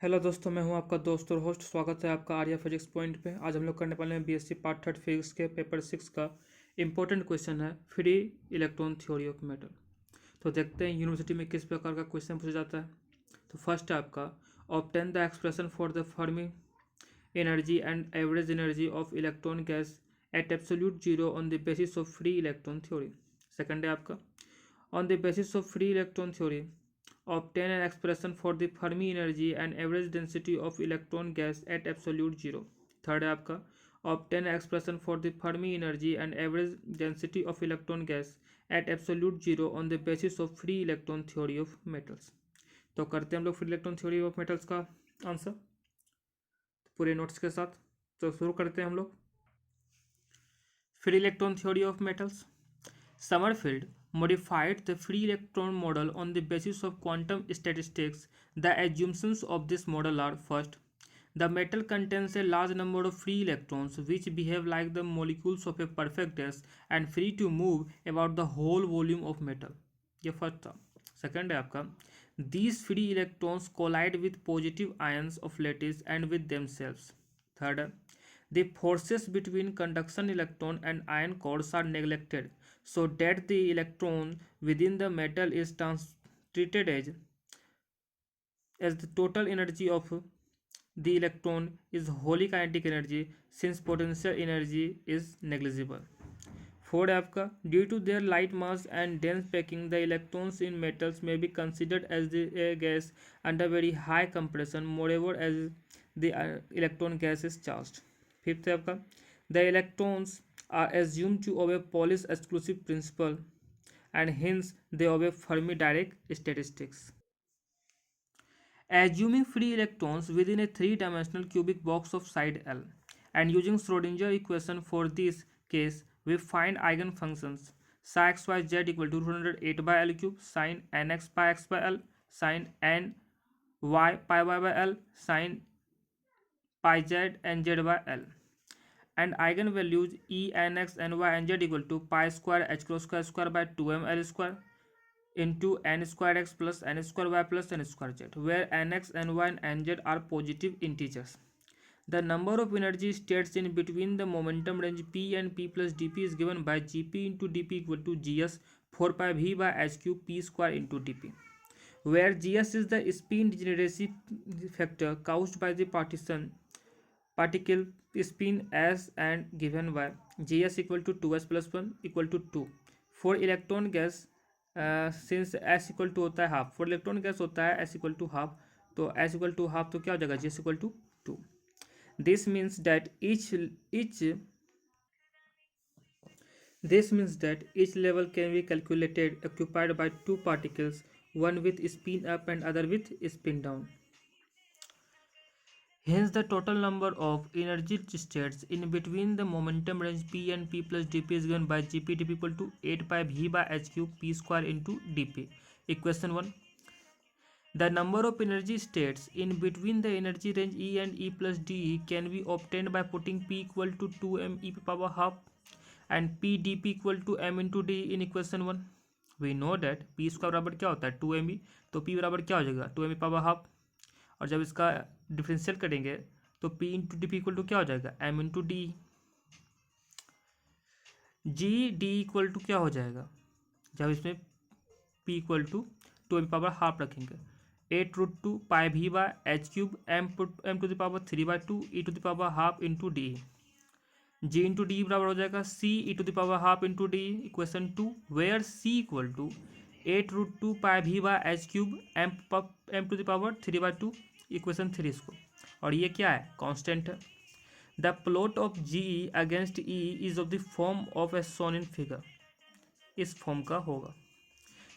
Hello दोस्तों, मैं हूं आपका दोस्त और होस्ट। स्वागत है आपका आर्या फिजिक्स पॉइंट पे। आज हम लोग करने वाले हैं बीएससी पार्ट थर्ड फिजिक्स के पेपर 6 का इंपॉर्टेंट क्वेश्चन है free electron theory of metal. तो देखते हैं यूनिवर्सिटी में किस प्रकार का क्वेश्चन पूछा जाता है। तो फर्स्ट है आपका, obtain the expression for the Fermi energy and average energy of electron gas at absolute zero on the basis of free electron theory. Second है आपका, on the basis of free electron theory, obtain an expression for the Fermi energy and average density of electron gas at absolute zero. Third है आपका, obtain an expression for the Fermi energy and average density of electron gas at absolute zero on the basis of free electron theory of metals. तो करते हैं हम लोग free electron theory of metals का answer पूरे notes के साथ। तो शुरू करते हैं हम लोग। Free electron theory of metals. Sommerfeld modified the free electron model on the basis of quantum statistics. The assumptions of this model are: first, the metal contains a large number of free electrons which behave like the molecules of a perfect gas and free to move about the whole volume of metal. ये first था। Second है आपका, these free electrons collide with positive ions of lattice and with themselves. Third है, the forces between conduction electron and ion cores are neglected so that the electron within the metal is treated as the total energy of the electron is wholly kinetic energy since potential energy is negligible. Fourth आपका, due to their light mass and dense packing, the electrons in metals may be considered as a gas under very high compression, moreover as the electron gas is charged. Fifth है आपका, the electrons are assumed to obey Pauli's exclusive principle and hence they obey Fermi direct statistics. Assuming free electrons within a three-dimensional cubic box of side L and using Schrodinger equation for this case, we find eigenfunctions psi x y z equal to 208 by L cube, sin nx pi x by L, sin n y pi y by L, sin pi z and z by L, and eigenvalues E n x n y and z equal to pi square h cross square by 2m L square into n square x plus n square y plus n square z, where nx, ny and nz are positive integers. The number of energy states in between the momentum range p and p plus dp is given by gp into dp equal to gs 4 pi v by h cube p square into dp, where gs is the spin degeneracy factor caused by the particle spin s and given by gs equal to 2s plus 1 equal to 2 for electron gas. Since S equal to होता है half, for electron gas होता है S equal to half, तो S equal to half तो क्या हो जाएगा, G S equal to 2. This means that each level can be calculated occupied by two particles, one with spin up and other with spin down. Hence, the total number of energy states in between the momentum range p and p plus dp is given by gp dp equal to 8 pi v by h cube p square into dp. Equation 1. The number of energy states in between the energy range E and E plus D can be obtained by putting P equal to 2m e power half and P dp equal to m into D in equation 1. We know that P square बराबर क्या होता है 2me, तो P बराबर क्या हो जाएगा 2m power half, और जब इसका डिफरेंशियल करेंगे तो P into D P equal to क्या हो जाएगा M into D. G D equal to क्या हो जाएगा, जब इसमें P equal to 2m power half रखेंगे 8√2 पाई भी by H cube M to the power 3/2 e to the power half into D. G into D बराबर हो जाएगा C e to the power half into D. Equation 2, where C equal to 8√2 pi भी by H cube M to the power 3/2. Equation 3 इसको, और ये क्या है constant है. The plot of G against E is of the form of A shown in figure, इस form का होगा.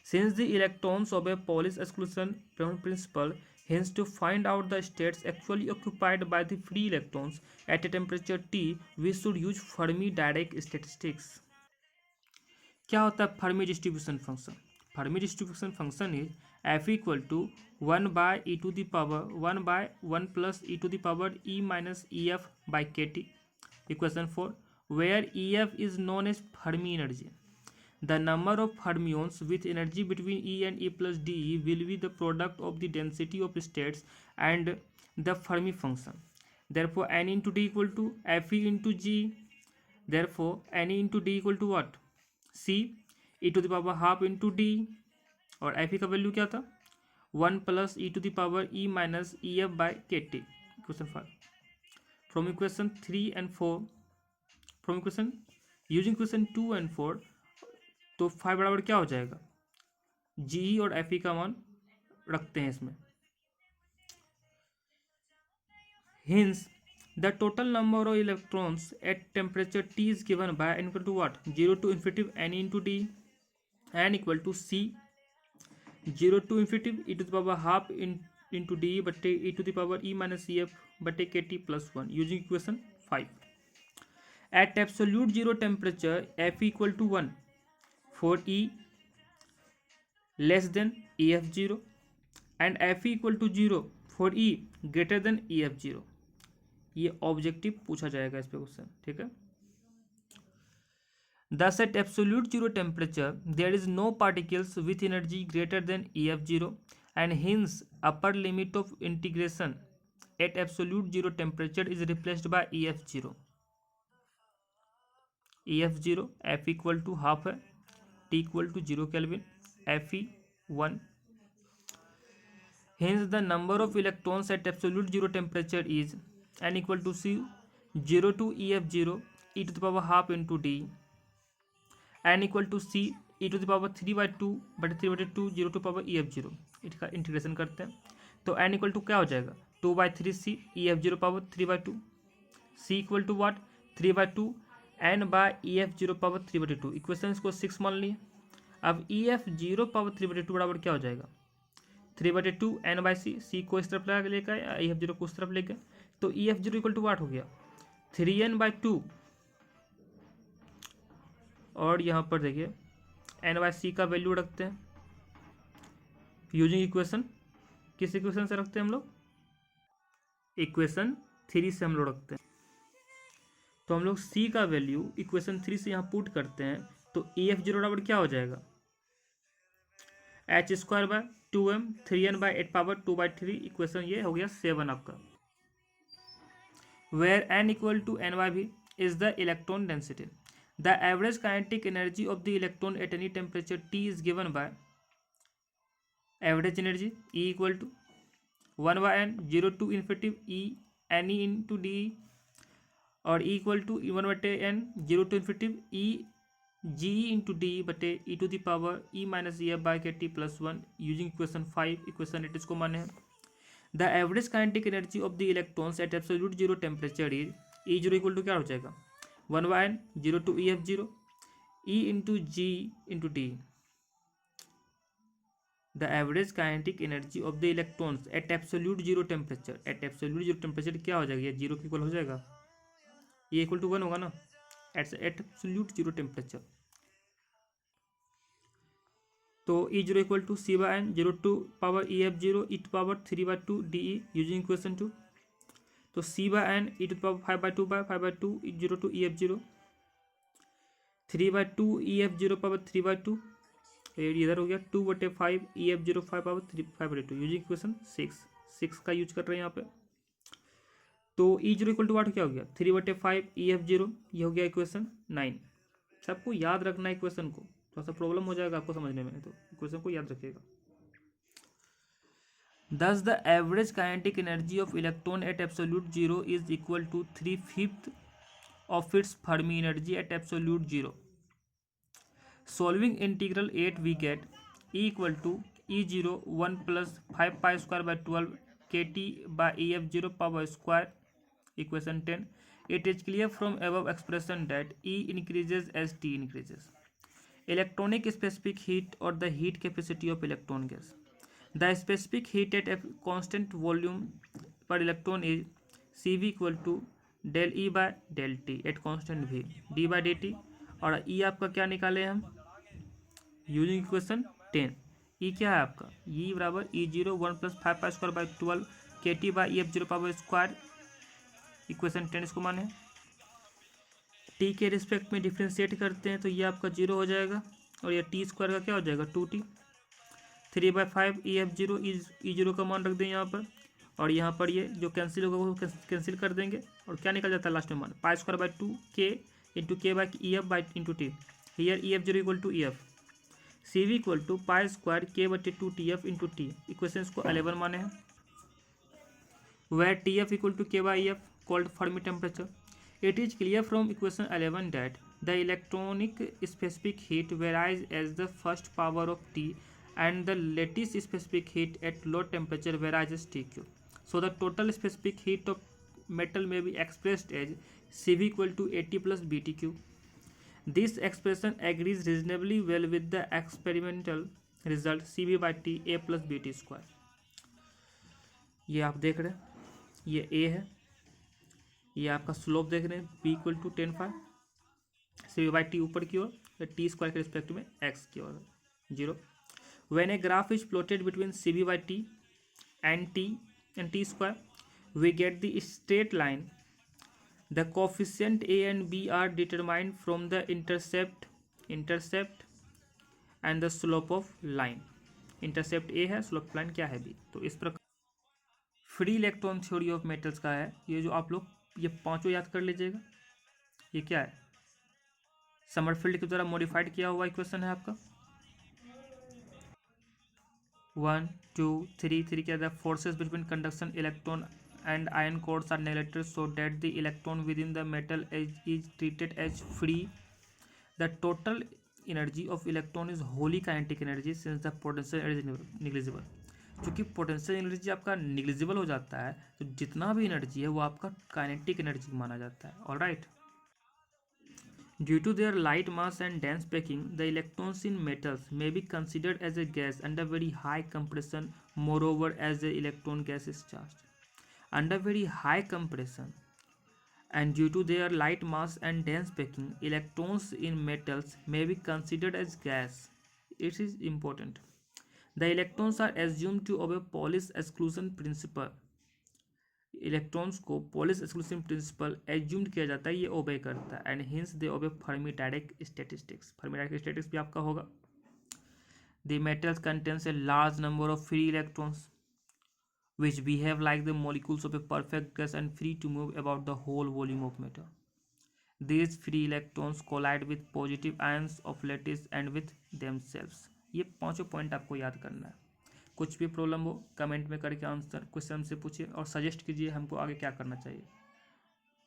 Since the electrons obey Pauli's exclusion principle, hence to find out the states actually occupied by the free electrons at a temperature T, we should use Fermi direct statistics. क्या होता है Fermi distribution function? Fermi distribution function is f equal to 1 by e to the power 1 by 1 plus e to the power E minus E F by k T. Equation 4, where E F is known as Fermi energy. The number of fermions with energy between E and E plus D will be the product of the density of states and the Fermi function. Therefore, n into D equal to Fe into G. Therefore, n into D equal to what? C e to the power half into D. और Fe का value क्या था? 1 plus e to the power e minus Ef by kT. Question 5. From equation 3 and 4, from equation using equation 2 and 4, तो 5 बराबर क्या हो जाएगा? जी और एफ ई का मान रखते हैं इसमें. Hence, the total number of electrons at temperature T is given by n equal to what? 0 to infinity n into D, n equal to C 0 to infinity e to the power half into D बटे e to the power e minus Ef बटे kT plus 1 using equation 5. At absolute zero temperature F equal to 1 for E less than EF0 and F equal to 0 for E greater than EF0. ये objective पूछा जाएगा इस पे question. ठीक है. Thus at absolute zero temperature there is no particles with energy greater than EF0 and hence upper limit of integration at absolute zero temperature is replaced by EF0. EF0 F equal to half है, T equal to 0 Kelvin, Fe 1. Hence the number of electrons at absolute zero temperature is n equal to C 0 to EF0 e to the power half into D, n equal to C e to the power 3 by 2 बटे 3 बटे 2 0 to power EF0. इसका integration करते हैं तो n equal to क्या हो जाएगा? 2 by 3 C EF0 power 3 by 2. C equal to what? 3 by 2 n by EF0 power 3 बटे 2. इक्वेशन इसको 6 मान लिए. अब EF0 पावर 3 बटे 2 बराबर क्या हो जाएगा? 3 बटे 2 n बाई सी. सी को इस तरफ लेकर EF0 को उस तरफ लेकर तो EF0 इक्वल टू वाट हो गया 3n बाई 2. और यहाँ पर देखिए n बाई सी का वैल्यू रखते हैं यूजिंग इक्वेशन. किस इक्वेशन से रखते हैं हम लोग? इक्वेशन 3 से हम लोग रखते हैं. तो हम लोग c का वैल्यू इक्वेशन 3 से यहाँ पुट करते हैं तो EF0 बराबर क्या हो जाएगा? h square by 2m 3n by 8 power 2 by 3. Equation ये हो गया 7 आपका. Where n equal to n by v is the electron density. The average kinetic energy of the electron at any temperature T is given by average energy E equal to 1 by n 0 to infinity E n e into D और E equal to 1 बटे n 0 to infinity E G into D बटे e to the power E minus Ef by kT plus 1 using equation 5. equation 8 इसको माने हैं. The average kinetic energy of the electrons at absolute zero temperature is E0 equal to क्या हो जाएगा? 1 by n 0 to EF0 E into G into D. The average kinetic energy of the electrons at absolute zero temperature. At absolute zero temperature क्या हो जाएगा? ये zero की equal हो जाएगा. ये इक्वल टू 1 होगा ना at absolute zero temperature. तो E0 equal to C by n 0 to power EF0 e to power 3 by 2 DE using equation 2. तो C by n e to the power 5 by 2 by 5 by 2 0 to EF0 3 by 2 EF0 power 3 by 2. इधर हो गया 2 बटे 5 EF0 5 power 3 5 बटे 2 using equation 6 का use कर रहे हैं यहाँ पे. तो E0 इक्वल टू वाट क्या हो गया? 3 बटे 5 EF0. ये हो गया इक्वेशन 9. सबको याद रखना है इक्वेशन को, थोड़ा सा प्रॉब्लम हो जाएगा आपको समझने में, तो इक्वेशन को याद रखिएगा. Thus the average kinetic energy of electron at absolute zero is equal to 3/5 of its Fermi energy at absolute zero. Solving integral 8 we get E equal to E0 1 plus 5 pi square by 12 kT by EF0 power square. Equation 10. It is clear from above expression that E increases as T increases. Electronic specific heat or the heat capacity of electron gas. The specific heat at a constant volume per electron is Cv equal to del E by del T at constant V d by dt. और E आपका क्या निकाले हम using equation 10. E क्या है आपका? E बराबर E0 1 plus 5 pi square by 12 kT by EF0 power square. Equation 10 इसको माने. T के रिस्पेक्ट में डिफ्रेंशिएट करते हैं तो ये आपका 0 हो जाएगा और ये टी स्क्वायर का क्या हो जाएगा 2t। 3/5 EF0 E0 का मान रख दें यहाँ पर, और यहाँ पर ये जो कैंसिल होगा वो कैंसिल कर देंगे, और क्या निकल जाता है लास्ट में मान π²/2k into K by EF by into T. Here EF0 equal to EF, CV equal to π²k/2TF into T. Equation को 11 माने हैं, where TF equal to K by EF called Fermi temperature. It is clear from equation 11 that the electronic specific heat varies as the first power of T and the lattice specific heat at low temperature varies as TQ. So the total specific heat of metal may be expressed as CV equal to AT plus BTQ. This expression agrees reasonably well with the experimental result CV by T A plus BT square. ये आप देख रहे हैं, ये A है, ये आपका slope देख रहे हैं B equal to 10/5, CV by T ऊपर की ओर, टी स्क्वायर के रिस्पेक्ट में x की ओर 0। When a graph is plotted between CV by T and T square we get the straight line. The coefficient A and B are determined from the intercept and the slope of line. Intercept A है, slope line क्या है B। तो इस प्रकार free electron theory of metals का है ये, जो आप लोग ये पांचों याद कर लीजिएगा। ये क्या है, समरफील्ड के द्वारा मॉडिफाइड किया हुआ इक्वेशन है आपका। 1 2 3 क्या है, forces between conduction electron and ion cores are neglected so that the electron within the metal is treated as free. The total energy of electron is wholly kinetic energy since the potential energy negligible. क्योंकि potential energy आपका negligible हो जाता है, तो जितना भी energy है वो आपका काइनेटिक एनर्जी माना जाता है। Alright, due to their light mass and dense packing the electrons in metals may be considered as a gas under very high compression, moreover as a electron gas is charge. Under very high compression and due to their light mass and dense packing, electrons in metals may be considered as gas. It is important. The electrons are assumed to obey Pauli's exclusion principle. Electrons को polish exclusive principal assumed किया जाता है, ये ओबे करता है, and hence they obey Fermi Dirac statistics. Fermi Dirac statistics भी आपका होगा। The metals contains a large number of free electrons which behave like the molecules of a perfect gas and free to move about the whole volume of matter. These free electrons collide with positive ions of lattice and with themselves. ये पांचों point आपको याद करना है। कुछ भी problem हो comment में करके आंसर क्वेश्चन से पूछिए और सजेस्ट कीजिए हमको आगे क्या करना चाहिए।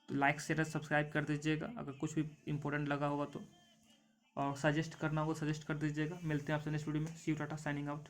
तो लाइक शेयर सब्सक्राइब कर दीजिएगा अगर कुछ भी इंपॉर्टेंट लगा होगा तो, और सजेस्ट करना होगा सजेस्ट कर दीजिएगा। मिलते हैं आपसे नेक्स्ट वीडियो में। सी यू, टाटा, साइनिंग आउट।